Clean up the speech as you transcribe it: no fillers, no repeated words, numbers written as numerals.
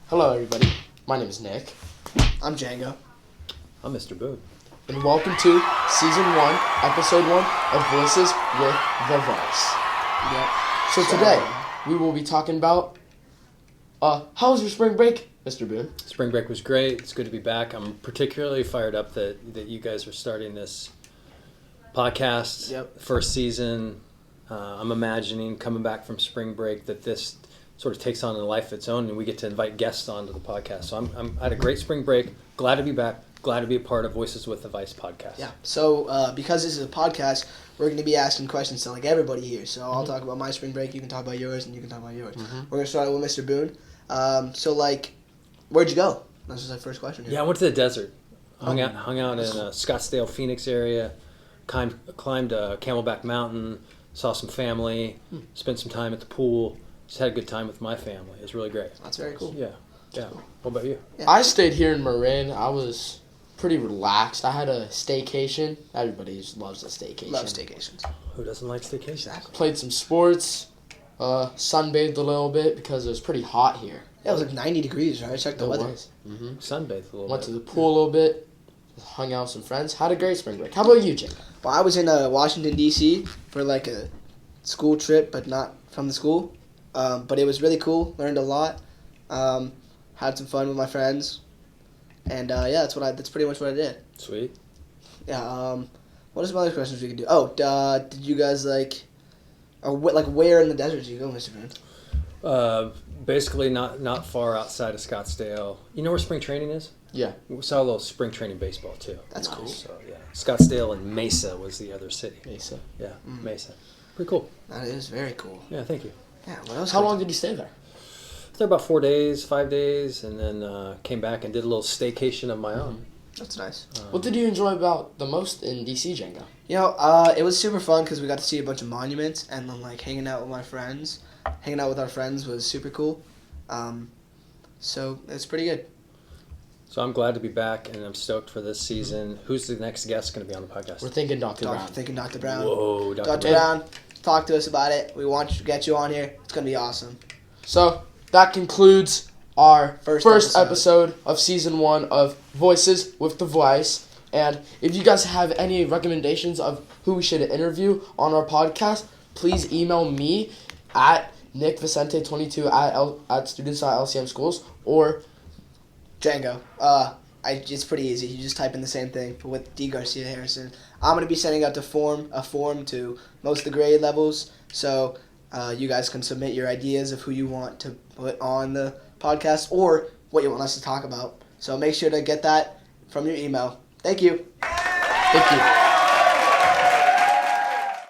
Hello, everybody. My name is Nick. I'm Django. I'm Mr. Boone. And welcome to Season 1, Episode 1 of Voices with the Voice. Yep. So today, we will be talking about, how was your spring break, Mr. Boone? Spring break was great. It's good to be back. I'm particularly fired up that you guys are starting this podcast. Yep. First season. I'm imagining coming back from spring break that this sort of takes on a life of its own, and we get to invite guests onto the podcast. So I had a great spring break. Glad to be back. Glad to be a part of Voices with the Vice podcast. Yeah. So because this is a podcast, we're going to be asking questions to everybody here. So I'll talk about my spring break. You can talk about yours, and you can talk about yours. Mm-hmm. We're going to start with Mr. Boone. Where'd you go? That's just our first question here. Yeah, I went to the desert. Hung out in That's cool. Scottsdale, Phoenix area. Climbed Camelback Mountain. Saw some family. Spent some time at the pool. Just had a good time with my family. It was really great. That's very cool. Yeah. What about you? Yeah. I stayed here in Marin. I was pretty relaxed. I had a staycation. Everybody just loves a staycation. Love staycations. Who doesn't like staycation? Exactly. Played some sports. Sunbathed a little bit because it was pretty hot here. Yeah, it was 90 degrees, right? I checked the It weather. was. Mm-hmm. Sunbathed a little Went bit. to the pool a little bit. Hung out with some friends. Had a great spring break. How about you, Jake? Well, I was in Washington, D.C. for a school trip, but not from the school. But it was really cool. Learned a lot. Had some fun with my friends. And that's pretty much what I did. Sweet. Yeah. What are some other questions we could do? Oh, did you guys where in the desert did you go, Mr. Boone? Basically not far outside of Scottsdale. You know where spring training is? Yeah. We saw a little spring training baseball too. That's cool. So yeah, Scottsdale and Mesa was the other city. Mesa. Yeah, Mesa. Pretty cool. That is very cool. Yeah, thank you. Yeah. What else? How long did you stay there? I was there about 5 days, and then came back and did a little staycation of my own. That's nice. What did you enjoy about the most in DC, Django? It was super fun because we got to see a bunch of monuments, and then hanging out with my friends. Hanging out with our friends was super cool. So it's pretty good. So I'm glad to be back, and I'm stoked for this season. Who's the next guest going to be on the podcast? We're thinking Dr. Brown. Thinking Dr. Brown. Whoa, Dr. Brown, talk to us about it. We want to get you on here. It's going to be awesome. So that concludes our first episode. episode of Season 1 of Voices with the Voice. And if you guys have any recommendations of who we should interview on our podcast, please email me at nickvicente22 at students.lcm schools or Django. It's pretty easy. You just type in the same thing, but with D. Garcia Harrison. I'm going to be sending out a form to most of the grade levels, so you guys can submit your ideas of who you want to put on the podcast or what you want us to talk about. So make sure to get that from your email. Thank you. thank you.